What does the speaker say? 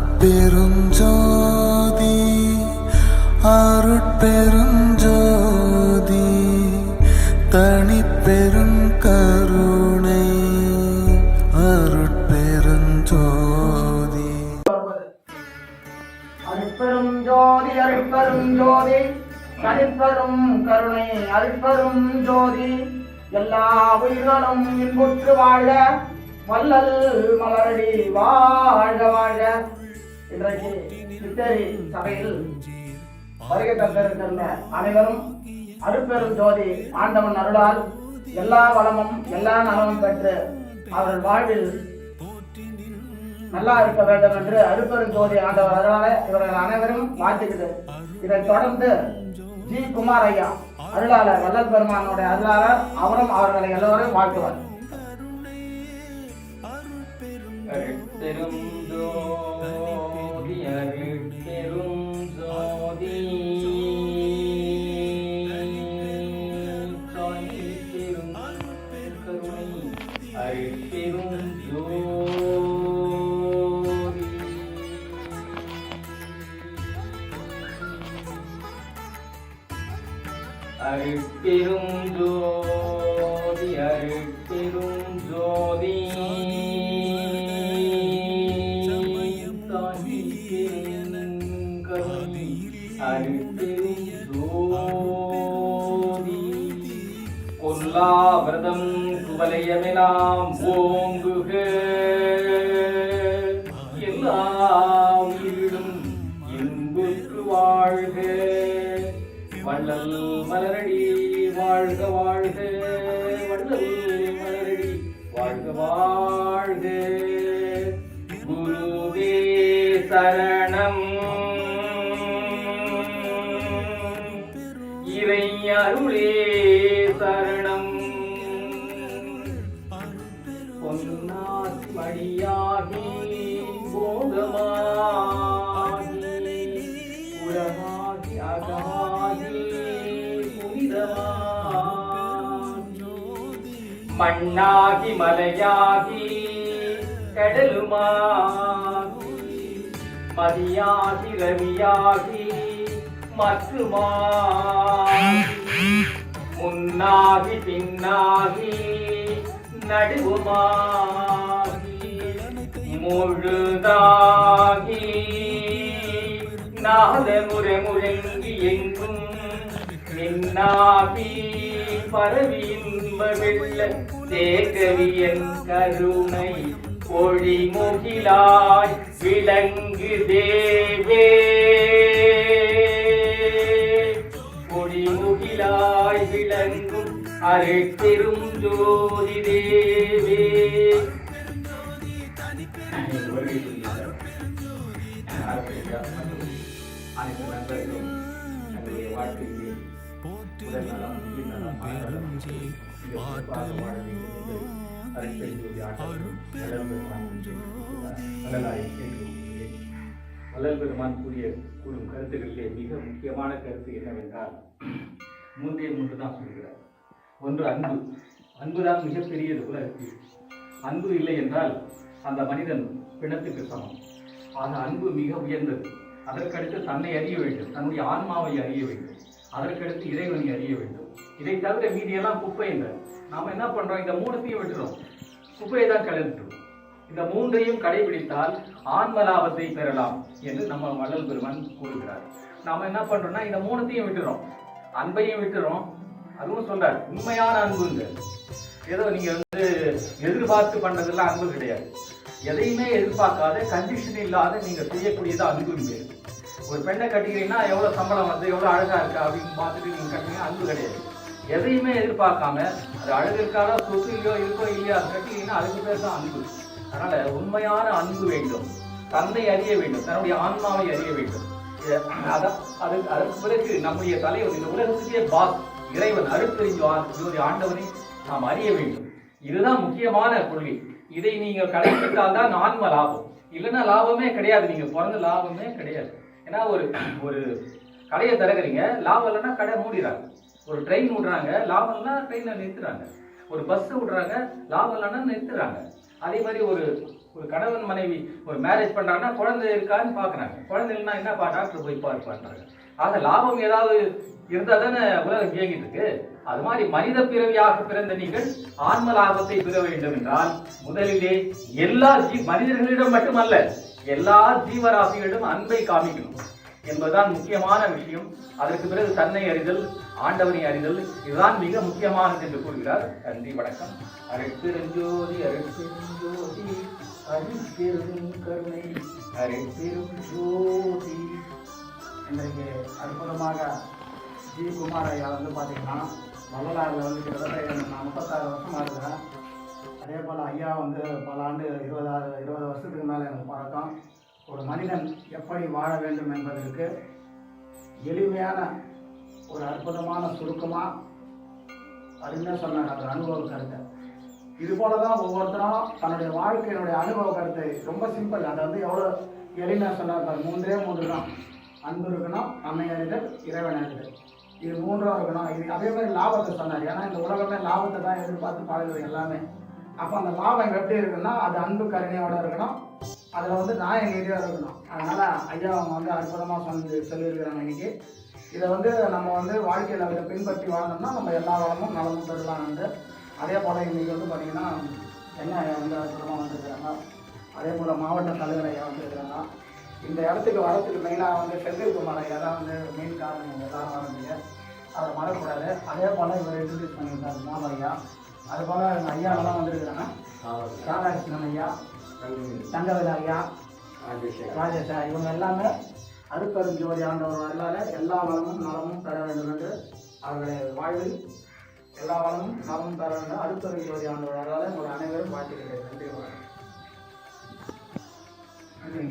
அருட்பெருஞ்சோதி அருட்பெருஞ்சோதி தனிப்பெரும் கருணை அருட்பெருஞ்சோதி. அருட்பெரும் ஜோதி அருட்பெரும் ஜோதி தனிப்பெரும் கருணை அருட்பெரும் ஜோதி. எல்லா உயிர்களும் இன்புற்று வாழ்க, வள்ளல் மலரடி வாழ்க வாழ்க. இன்றைக்கு சித்தேரி சபையில் வருகை தந்திருக்கின்ற அனைவரும் அருட்பெரும் ஜோதி ஆண்டவன் அருளால் எல்லா வளமும் எல்லா நலமும் பெற்று அவர்கள் வாழ்வில் நல்லா இருக்க வேண்டும் என்று அருட்பெரும் ஜோதி ஆண்டவர் அருளால இவர்கள் அனைவரும் வாழ்த்துக்கிறது. இதைத் தொடர்ந்து ஜி குமார் ஐயா அருளாளர் வள்ளல் பெருமானுடைய அருளாளர் அவரும் அவர்களை எல்லோரும் வாழ்த்துவார். அருட்பெரும் ஜோதி அருட்பெரும் ஜோதி தனிப்பெரும் கருணை அருட்பெரும் ஜோதி. அருட்பெரும் ஜோதி அருட்பெரும் ஜோதி அருட்பெரும் ஜோதி. கொல்லாவிரதம் குவலயமெல்லாம் ஓங்குக, எல்லா உயிரிலும் இன்புற்று வாழ்க, வள்ளல் மலரடி வாழ்க வாழ்க, வள்ளல் மலரடி வாழ்க வாழ்க. குருவே சரணம், இறை அருளே சரணம். பொன்னாசி மடியாகி போகமாகி உலகாகி அகமாகி புனிதமாகி மண்ணாகி மலையாகி கடலுமாகி மதியாகி ரவியாகி மற்றுமாகி முன்னாகி பின்னாகி நடுவுமாகி முழுதாகி நாதமுறை முழங்கி எங்கும் நின்னாகி பரவி இன்ப வெள்ள தேக்கவியன் கருணை ஒளிமுகிலாய் விளங்கு தேவே, ஒளிமுகிலாய் விளங்கும் அருட்பெரும் ஜோதி தேவே. அனைத்து நண்பர்களும் தங்களுடைய வாழ்க்கையில் உடல் நலம், உயிர் நலம், மனநலம் வள்ளல் பெருமான் கூறும் கருத்துக்களிலே மிக முக்கியமான கருத்து என்னவென்றால் மூன்று தான் சொல்கிறார். ஒன்று அன்பு. அன்புதான் மிகப்பெரியது உலகத்தில். அன்பு இல்லை என்றால் அந்த மனிதன் பிணத்துக்கு சமம். ஆக அன்பு மிக உயர்ந்தது. அதற்கடுத்து தன்னை அறிய வேண்டும், தன்னுடைய ஆன்மாவை அறிய வேண்டும், அதற்கடுத்து இறைவனை அறிய வேண்டும். இதை தவிர மீதியெல்லாம் குப்பை இல்லை. நாம் என்ன பண்றோம், இந்த மூணுத்தையும் விட்டுறோம், குப்பையை தான் கலந்துட்டோம். இந்த மூன்றையும் கடைபிடித்தால் ஆன்ம லாபத்தை பெறலாம் என்று நம்ம வள்ளல் பெருமான் கூறுகிறார். நாம என்ன பண்றோம்னா இந்த மூணுத்தையும் விட்டுறோம், அன்பையும் விட்டுறோம். அதுவும் சொல்றாரு உண்மையான அன்புங்க. ஏதோ நீங்க எதிர்பார்த்து பண்றதெல்லாம் அன்பு கிடையாது. எதையுமே எதிர்பார்க்காத, கண்டிஷன் இல்லாத நீங்க செய்யக்கூடியது அன்புங்க. ஒரு பெண்ணை கட்டிக்கிறீங்கன்னா எவ்வளவு சம்பளம் வந்து எவ்வளவு அழகா இருக்கா அப்படின்னு பார்த்துட்டு நீங்க கட்டிங்கன்னா அன்பு கிடையாது. எதையுமே எதிர்பார்க்காம அது அழகு இருக்காதோ சொத்து இல்லையோ இருக்கோ இல்லையோ அது கட்டிங்கன்னா அதுக்கு பேர் தான் அன்பு. அதனால உண்மையான அன்பு வேண்டும், தன்னை அறிய வேண்டும், தன்னுடைய ஆன்மாவை அறிய வேண்டும். அதற்கு பிறகு நம்முடைய தலைவர், இந்த உலகத்துக்கே பாஸ் இறைவன் அருட்பெருஞ்சோதி ஆண்டவனை நாம் அறிய வேண்டும். இதுதான் முக்கியமான கொள்கை. இதை நீங்கள் கடைபிடித்தால் தான் ஆன்ம லாபம். இல்லைன்னா லாபமே கிடையாது. நீங்க பிறந்த லாபமே கிடையாது. ஏன்னா ஒரு கடையை திறக்கிறீங்க, லாபம் இல்லைன்னா கடை மூடிறாங்க. ஒரு ட்ரெயின் விடுறாங்க, லாபம் இல்லைன்னா ட்ரெயினை நிறுத்துறாங்க. ஒரு பஸ் விடுறாங்க, லாபம் இல்லைன்னா நிறுத்துறாங்க. அதே மாதிரி ஒரு ஒரு கணவன் மனைவி ஒரு மேரேஜ் பண்றாங்கன்னா குழந்தை இருக்கான்னு பாக்குறாங்க. குழந்தை இல்லைன்னா என்னப்பா டாக்டர் போய் பார்ப்பாங்க. ஆக லாபம் ஏதாவது இருந்தா தானே உலகம் இயங்கிட்டு இருக்கு. அது மாதிரி மனித பிறவியாக பிறந்த நீங்கள் ஆன்ம லாபத்தை பெற வேண்டும் என்றால் முதலிலே எல்லா மனிதர்களிடம் மட்டுமல்ல எல்லா ஜீவராசிகளிடம் அன்பை காமிக்கணும் என்பதுதான் முக்கியமான விஷயம். அதற்கு பிறகு தன்னை அறிதல், ஆண்டவனை அறிதல், இதுதான் மிக முக்கியமானது என்று கூறுகிறார். நன்றி, வணக்கம். அருட்பெருஞ்சோதி அருட்பெருஞ்சோதி அருட்பெரும் கருணை அருட்பெரும் ஜோதி. இன்றைக்கு அற்புதமாக ஜி. குமார் ஐயா வந்து பார்த்தீங்கன்னா வள்ளலாரில் வந்து கிட்டத்தட்ட நான் 36 வருஷமாக இருக்கிறேன். அதே போல் ஐயா வந்து பல ஆண்டு 20 வருஷத்துக்கு மேலே எனக்கு பழக்கம். ஒரு மனிதன் எப்படி வாழ வேண்டும் என்பதற்கு எளிமையான ஒரு அற்புதமான சுருக்கமாக அதுன்னு சொன்னார் அவர் அனுபவ கருத்தை. இது போல தான் ஒவ்வொருத்தரும் தன்னுடைய வாழ்க்கையினுடைய அனுபவ கருத்தை ரொம்ப சிம்பிள், அதை வந்து எவ்வளோ எளிமையாக சொன்னார். 3 தான். அன்பு இருக்கணும், அன்னை அறிதல், இறைவன் அறிதல், இது 3 இருக்கணும். இது அதே மாதிரி லாபத்தை சொன்னார். ஏன்னா இந்த உலகமே லாபத்தை தான் எதிர்பார்த்து பழகுது எல்லாமே. அப்போ அந்த லாபம் எப்படி இருக்குன்னா அது அன்பு கருணையோட இருக்கணும், அதில் வந்து நியாய நீதியாக இருக்கணும். அதனால் ஐயா அவங்க வந்து அற்புதமாக சொல்லியிருக்கிறாங்க இன்னைக்கு. இதை வந்து நம்ம வந்து வாழ்க்கையில் அதை பின்பற்றி வாழ்ந்தோம்னா நம்ம எல்லா வளமும் நலமும் பெறலாம் என்று. அதே போல் இன்றைக்கி வந்து பார்த்திங்கன்னா என்ன வந்து அற்புதமாக வந்துருக்கிறாங்க. அதே போல் மாவட்ட தலைவர் ஐயா வந்துருக்கிறாங்க. இந்த இடத்துக்கு வரத்துக்கு மெயினாக வந்து செந்தில்குமார் ஐயா தான் வந்து மெயின் காரணம் எல்லாரும் வரதுக்கு. அதை மறக்கக்கூடாது. அதே போல் இவர் இன்ட்ரடியூஸ் பண்ணியிருக்காரு மாவ ஐயா. அது போல் எங்கள் ஐயாவெல்லாம் வந்துருக்கிறாங்க. ராதாகிருஷ்ணன் ஐயா, தங்கவேல் ஐயா, ராஜேஷா, இவங்க எல்லாமே அருட்பெருஞ்சோதி ஆண்டவர் வரலாறு எல்லா வளமும் நலமும் பெற வேண்டும் என்று அவர்களுடைய வாழ்வில் எல்லா வளமும் நலமும் பெற வேண்டும். அருட்பெருஞ்சோதி ஆண்டவர் வரலாறு உங்கள் அனைவரும் வாழ்த்துக்கிறேன். நன்றி.